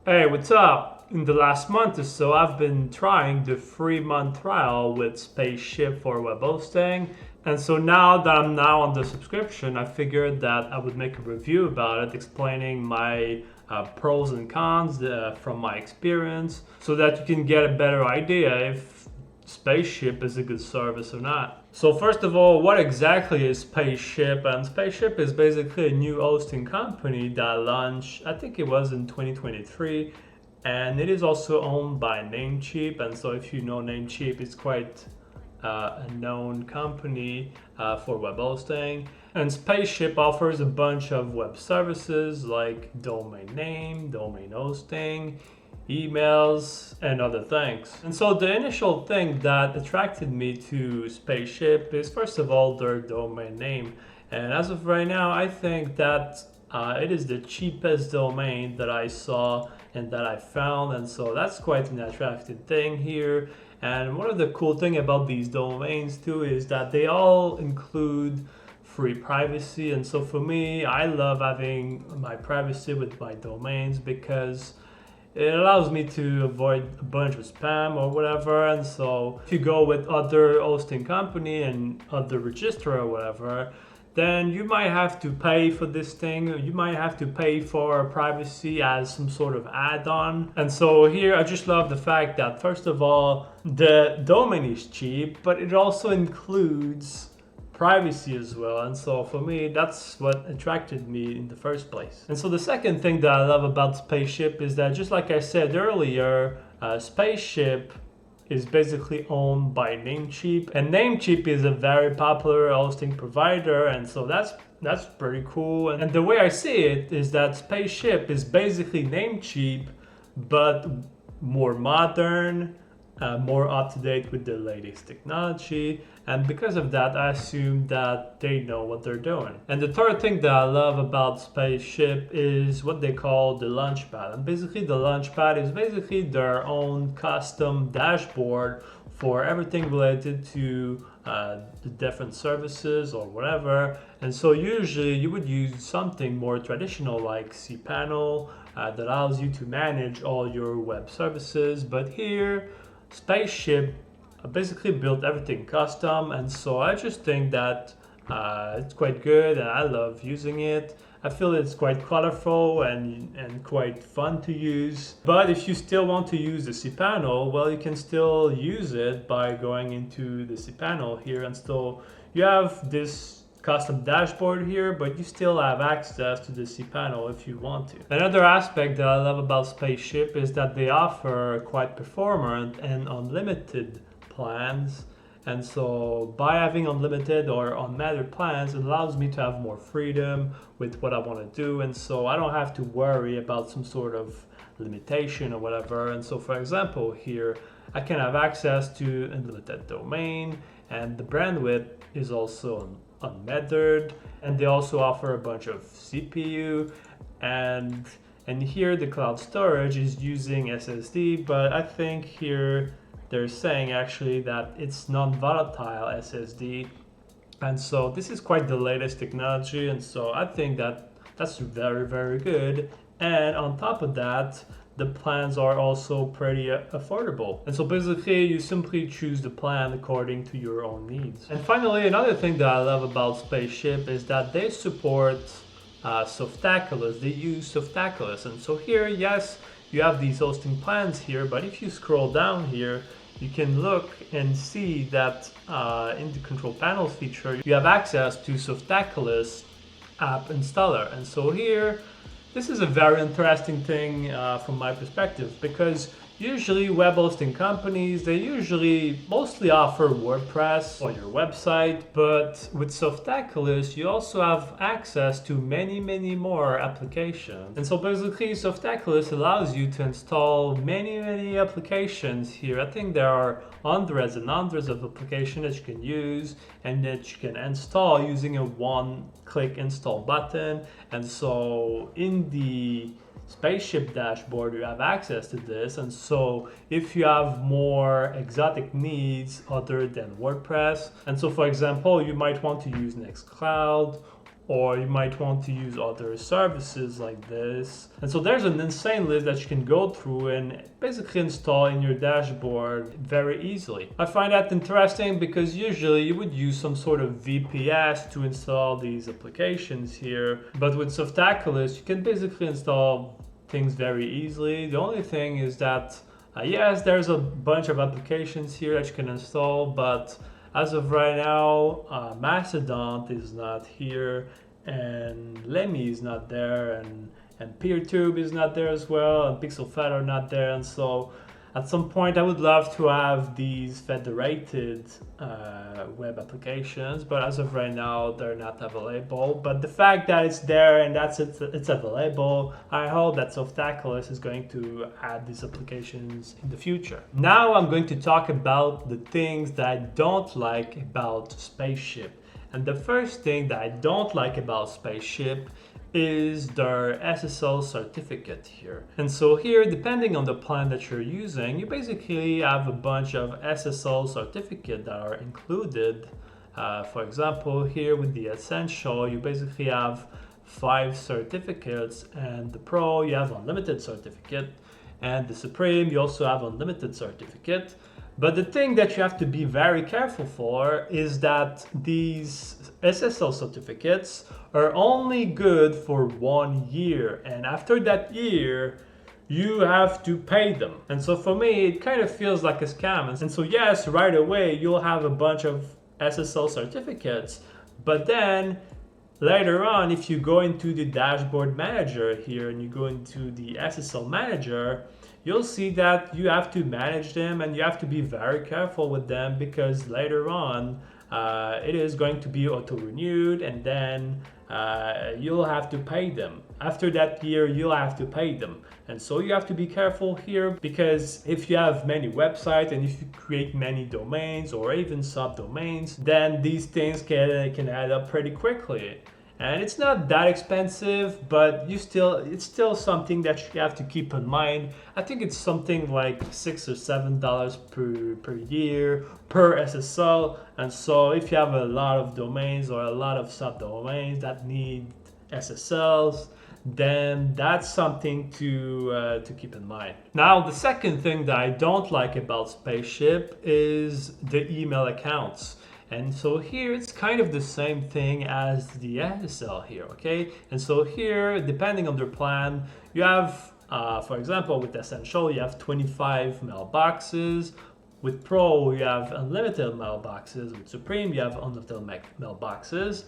Hey, what's up? In the last month or so, I've been trying the 3-month trial with Spaceship for web hosting. And so now that I'm now on the subscription, I figured that I would make a review about it, explaining my pros and cons from my experience, so that you can get a better idea if Spaceship is a good service or not. So first of all, what exactly is Spaceship? And Spaceship is basically a new hosting company that launched, I think it was in 2023, and it is also owned by Namecheap. And so if you know Namecheap, it's quite a known company for web hosting. And Spaceship offers a bunch of web services like domain name, domain hosting, emails, and other things. And so the initial thing that attracted me to Spaceship is first of all their domain name. And as of right now, I think that it is the cheapest domain that I saw and that I found, and so that's quite an attractive thing here. And one of the cool thing about these domains too is that they all include free privacy. And so for me, I love having my privacy with my domains because it allows me to avoid a bunch of spam or whatever. And so if you go with other hosting company and other register or whatever, then you might have to pay for this thing. You might have to pay for privacy as some sort of add-on. And so here I just love the fact that first of all, the domain is cheap, but it also includes privacy as well. And so for me, that's what attracted me in the first place. And so the second thing that I love about Spaceship is that, just like I said earlier, Spaceship is basically owned by Namecheap, and Namecheap is a very popular hosting provider, and so that's pretty cool. And the way I see it is that Spaceship is basically Namecheap, but more modern, more up to date with the latest technology. And because of that, I assume that they know what they're doing. And the third thing that I love about Spaceship is what they call the Launchpad. And basically the Launchpad is basically their own custom dashboard for everything related to the different services or whatever. And so usually you would use something more traditional like cPanel that allows you to manage all your web services. But here, Spaceship basically built everything custom, and so I just think that it's quite good and I love using it. I feel it's quite colorful and quite fun to use. But if you still want to use the cPanel, well, you can still use it by going into the cPanel here, and so you have this custom dashboard here, but you still have access to the cPanel if you want to. Another aspect that I love about Spaceship is that they offer quite performant and unlimited plans. And so by having unlimited or unmattered plans, it allows me to have more freedom with what I want to do. And so I don't have to worry about some sort of limitation or whatever. And so for example, here I can have access to unlimited domain, and the bandwidth is also unmetered, and they also offer a bunch of CPU, and here the cloud storage is using SSD, but I think here they're saying actually that it's non-volatile SSD, and so this is quite the latest technology, and so I think that that's very, very good. And on top of that, the plans are also pretty affordable. And so basically you simply choose the plan according to your own needs. And finally, another thing that I love about Spaceship is that they support Softaculous. They use Softaculous. And so here, yes, you have these hosting plans here, but if you scroll down here, you can look and see that in the control panel feature, you have access to Softaculous app installer. And so here, this is a very interesting thing from my perspective, because usually web hosting companies, they usually mostly offer WordPress on your website, but with Softaculous, you also have access to many, many more applications. And so basically Softaculous allows you to install many, many applications here. I think there are hundreds and hundreds of applications that you can use and that you can install using a one-click install button. And so in the Spaceship dashboard, you have access to this. And so if you have more exotic needs other than WordPress, and so for example, you might want to use Nextcloud or you might want to use other services like this. And so there's an insane list that you can go through and basically install in your dashboard very easily. I find that interesting because usually you would use some sort of VPS to install these applications here, but with Softaculous you can basically install things very easily. The only thing is that yes, there's a bunch of applications here that you can install, but as of right now, Mastodon is not here, and Lemmy is not there, and PeerTube is not there as well, and PixelFed are not there, and so at some point I would love to have these federated web applications, but as of right now they're not available. But the fact that it's there and it's available, I hope that Softaculous is going to add these applications in the future. Now I'm going to talk about the things that I don't like about Spaceship. And the first thing that I don't like about Spaceship is their SSL certificate here. And so here, depending on the plan that you're using, you basically have a bunch of SSL certificates that are included. For example, here with the Essential, you basically have 5 certificates, and the Pro, you have unlimited certificate, and the Supreme, you also have unlimited certificate. But the thing that you have to be very careful for is that these SSL certificates are only good for 1 year, and after that year you have to pay them. And so for me it kind of feels like a scam. And so yes, right away you'll have a bunch of SSL certificates, but then later on, if you go into the dashboard manager here and you go into the SSL manager, you'll see that you have to manage them and you have to be very careful with them, because later on it is going to be auto-renewed, and then you'll have to pay them. After that year, you'll have to pay them. And so you have to be careful here, because if you have many websites and if you create many domains or even subdomains, then these things can add up pretty quickly. And it's not that expensive, but it's still something that you have to keep in mind. I think it's something like $6 or $7 per year per SSL. And so if you have a lot of domains or a lot of subdomains that need SSLs, then that's something to keep in mind. Now, the second thing that I don't like about Spaceship is the email accounts. And so here it's kind of the same thing as the SSL here, okay? And so here, depending on their plan, you have, for example, with Essential, you have 25 mailboxes. With Pro, you have unlimited mailboxes. With Supreme, you have unlimited mailboxes.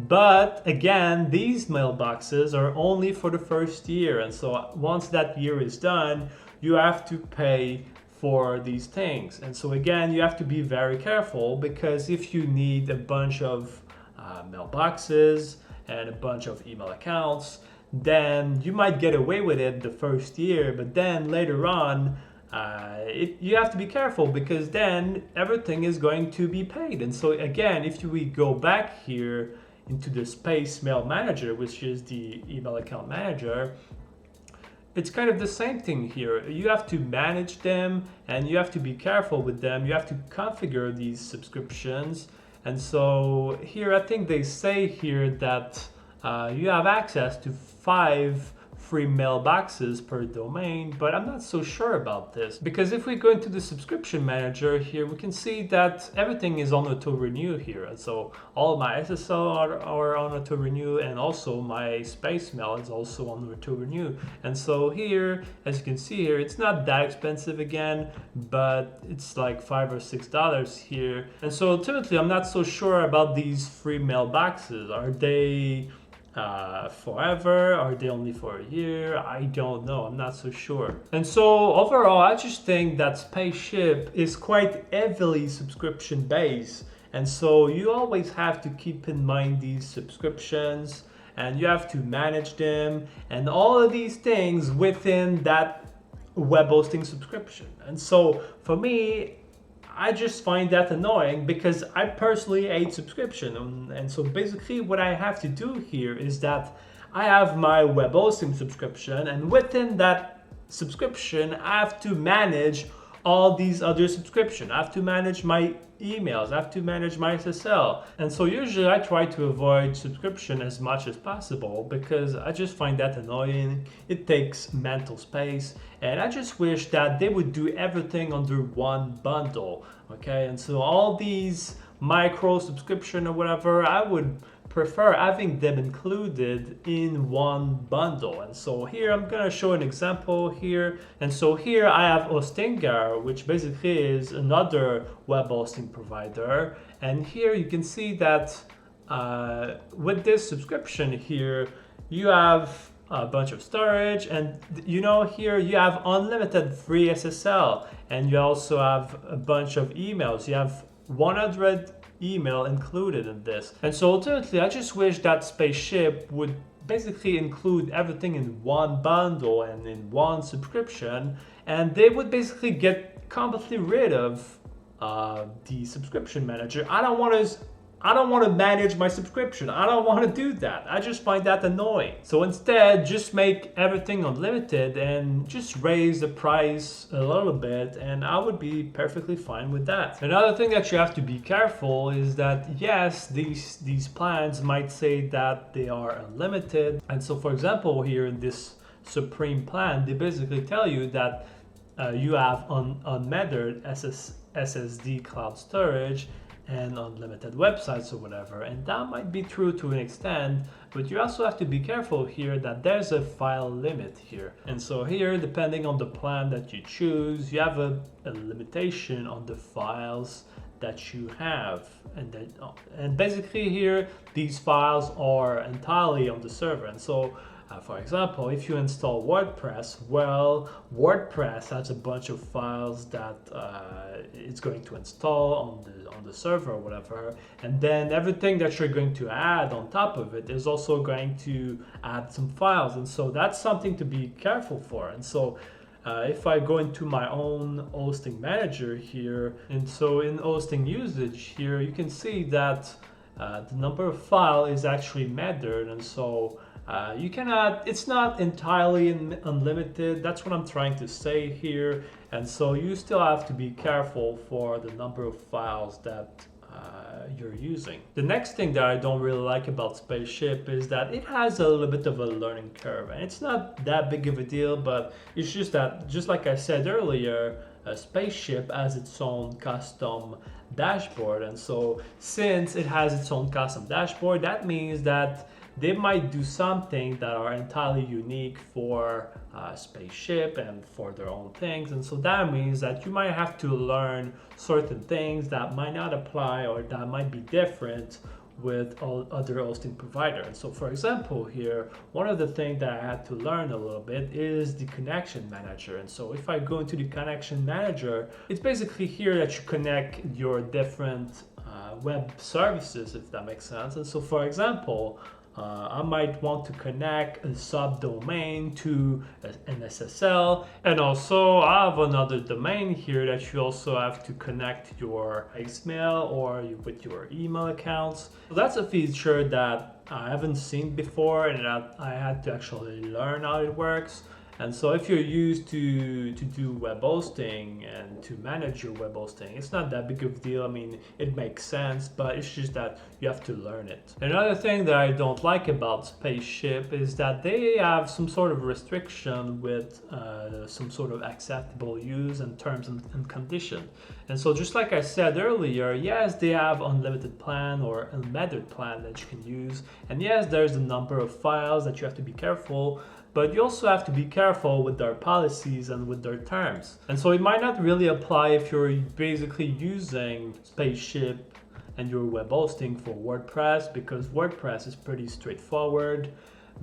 But again, these mailboxes are only for the first year. And so once that year is done, you have to pay for these things. And so again, you have to be very careful, because if you need a bunch of mailboxes and a bunch of email accounts, then you might get away with it the first year, but then later on you have to be careful, because then everything is going to be paid. And so again, if we go back here into the Space Mail Manager, which is the email account manager, it's kind of the same thing here. You have to manage them and you have to be careful with them. You have to configure these subscriptions. And so here, I think they say here that you have access to 5 free mailboxes per domain, but I'm not so sure about this, because if we go into the subscription manager here, we can see that everything is on auto renew here. And so all my SSL are on auto renew, and also my Space Mail is also on auto renew. And so here, as you can see here, it's not that expensive again, but it's like $5 or $6 here. And so ultimately, I'm not so sure about these free mailboxes. Are they forever? Are they only for a year? I don't know. I'm not so sure. And so overall, I just think that Spaceship is quite heavily subscription based. And so you always have to keep in mind these subscriptions, and you have to manage them and all of these things within that web hosting subscription. And so for me, I just find that annoying, because I personally hate subscription. And so basically what I have to do here is that I have my web hosting subscription, and within that subscription I have to manage all these other subscriptions. I have to manage my emails, I have to manage my SSL. And so usually I try to avoid subscription as much as possible because I just find that annoying. It takes mental space, and I just wish that they would do everything under one bundle. Okay, and so all these micro subscription or whatever, I would prefer having them included in one bundle. And so here I'm gonna show an example here. And so here I have Hostinger, which basically is another web hosting provider. And here you can see that with this subscription here, you have a bunch of storage, and here you have unlimited free SSL, and you also have a bunch of emails. You have 100 email included in this. And so ultimately I just wish that Spaceship would basically include everything in one bundle and in one subscription, and they would basically get completely rid of the subscription manager. I don't want to manage my subscription. I don't want to do that. I just find that annoying. So instead, just make everything unlimited and just raise the price a little bit, and I would be perfectly fine with that. Another thing that you have to be careful is that yes, these plans might say that they are unlimited. And so for example, here in this Supreme plan, they basically tell you that you have unmetered SSD cloud storage and unlimited websites or whatever, and that might be true to an extent, but you also have to be careful here that there's a file limit here. And so here, depending on the plan that you choose, you have a limitation on the files that you have, and basically here these files are entirely on the server. And so for example, if you install WordPress, well, WordPress has a bunch of files that it's going to install on the server or whatever, and then everything that you're going to add on top of it is also going to add some files, and so that's something to be careful for. And so if I go into my own hosting manager here, and so in hosting usage here, you can see that the number of file is actually metered, and so you cannot, it's not entirely unlimited. That's what I'm trying to say here. And so you still have to be careful for the number of files that you're using. The next thing that I don't really like about Spaceship is that it has a little bit of a learning curve, and it's not that big of a deal, but it's just that, just like I said earlier, Spaceship has its own custom dashboard. And so since it has its own custom dashboard, that means that they might do something that are entirely unique for Spaceship and for their own things. And so that means that you might have to learn certain things that might not apply or that might be different with all other hosting providers. And so for example here, one of the things that I had to learn a little bit is the connection manager. And so if I go into the connection manager, it's basically here that you connect your different web services, if that makes sense. And so for example, I might want to connect a subdomain to an SSL, and also I have another domain here that you also have to connect your voicemail or with your email accounts. So that's a feature that I haven't seen before, and that I had to actually learn how it works. And so if you're used to do web hosting and to manage your web hosting, it's not that big of a deal. I mean, it makes sense, but it's just that you have to learn it. Another thing that I don't like about Spaceship is that they have some sort of restriction with some sort of acceptable use and terms and conditions. And so just like I said earlier, yes, they have unlimited plan or unmetered plan that you can use. And yes, there's a number of files that you have to be careful, but you also have to be careful with their policies and with their terms. And so it might not really apply if you're basically using Spaceship and your web hosting for WordPress, because WordPress is pretty straightforward.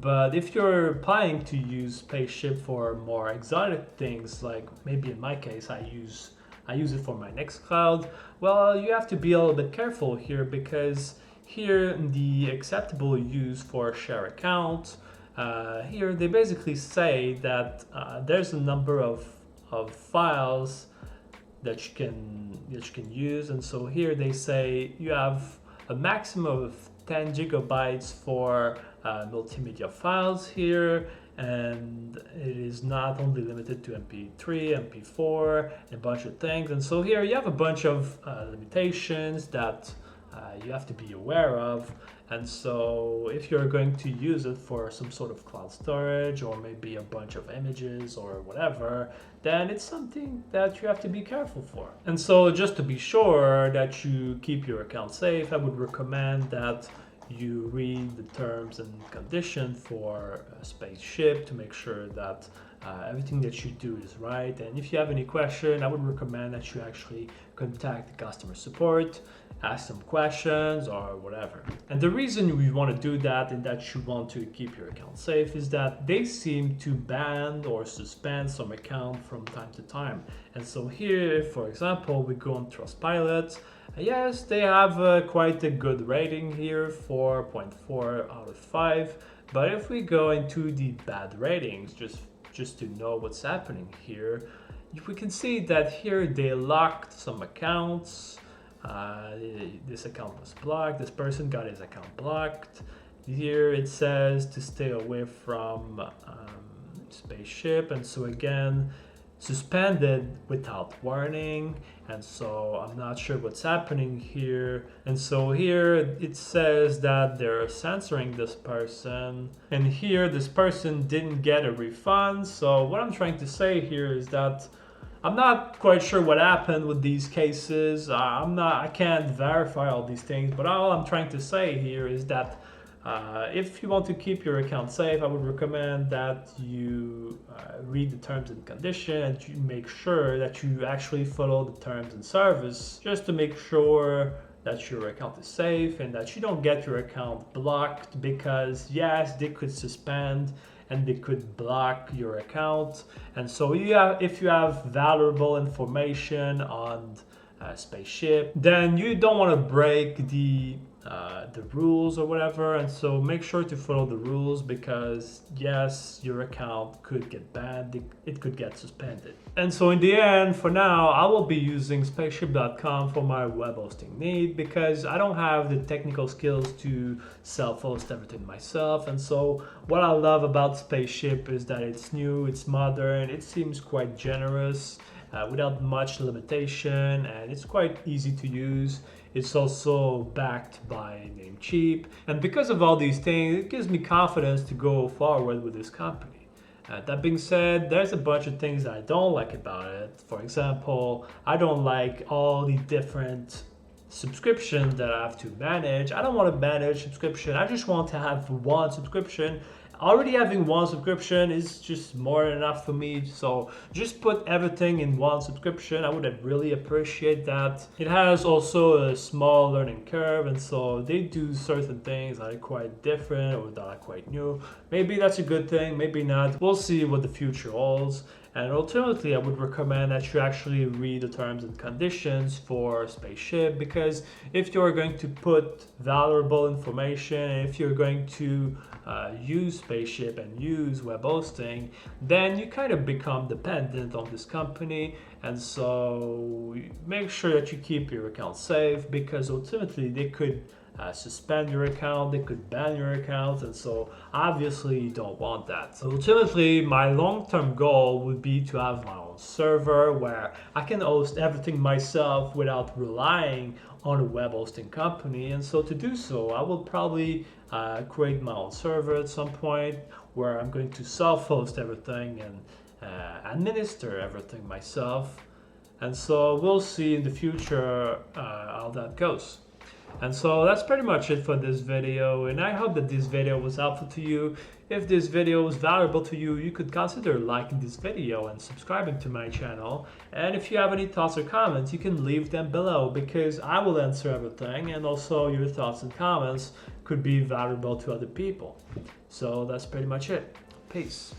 But if you're planning to use Spaceship for more exotic things, like maybe in my case, I use it for my Nextcloud, well, you have to be a little bit careful here, because here the acceptable use for share account, here they basically say that there's a number of files that you can use. And so here they say you have a maximum of 10 gigabytes for multimedia files here, and it is not only limited to MP3, MP4, a bunch of things. And so here you have a bunch of limitations that you have to be aware of. And so if you're going to use it for some sort of cloud storage or maybe a bunch of images or whatever, then it's something that you have to be careful for. And so just to be sure that you keep your account safe, I would recommend that you read the terms and conditions for Spaceship to make sure that everything that you do is right. And if you have any question, I would recommend that you actually contact the customer support, ask some questions or whatever. And the reason we want to do that and that you want to keep your account safe is that they seem to ban or suspend some account from time to time. And so here, for example, we go on Trustpilot. Yes, they have quite a good rating here, 4.4 out of 5. But if we go into the bad ratings, just to know what's happening here, we can see that here they locked some accounts. This account was blocked. This person got his account blocked. Here it says to stay away from Spaceship, and so again, suspended without warning. And so I'm not sure what's happening here. And so here it says that they're censoring this person, and here this person didn't get a refund. So what I'm trying to say here is that I'm not quite sure what happened with these cases. I can't verify all these things, but all I'm trying to say here is that if you want to keep your account safe, I would recommend that you read the terms and conditions, and you make sure that you actually follow the terms and service, just to make sure that your account is safe and that you don't get your account blocked, because yes, they could suspend and they could block your account. And so if you have valuable information on Spaceship, then you don't want to break the rules or whatever. And so make sure to follow the rules, because yes, your account could get banned, it could get suspended. And so in the end, for now, I will be using spaceship.com for my web hosting need, because I don't have the technical skills to self-host everything myself. And so what I love about Spaceship is that it's new, it's modern, it seems quite generous, without much limitation, and it's quite easy to use. It's also backed by Namecheap, and because of all these things, it gives me confidence to go forward with this company. That being said, there's a bunch of things that I don't like about it. For example, I don't like all the different subscriptions that I have to manage. I don't want to manage subscription. I just want to have one subscription. Already having one subscription is just more than enough for me. So just put everything in one subscription. I would really appreciate that. It has also a small learning curve, and so they do certain things that are quite different or that are quite new. Maybe that's a good thing, maybe not. We'll see what the future holds. And ultimately, I would recommend that you actually read the terms and conditions for Spaceship, because if you're going to put valuable information, if you're going to use Spaceship and use web hosting, then you kind of become dependent on this company. And so make sure that you keep your account safe, because ultimately they could suspend your account, they could ban your account, and so obviously you don't want that. So ultimately, my long-term goal would be to have my own server where I can host everything myself without relying on a web hosting company. And so to do so, I will probably create my own server at some point where I'm going to self-host everything and administer everything myself. And so we'll see in the future how that goes. And so that's pretty much it for this video, and I hope that this video was helpful to you. If this video was valuable to you, you could consider liking this video and subscribing to my channel. And if you have any thoughts or comments, you can leave them below, because I will answer everything, and also your thoughts and comments could be valuable to other people. So that's pretty much it. Peace.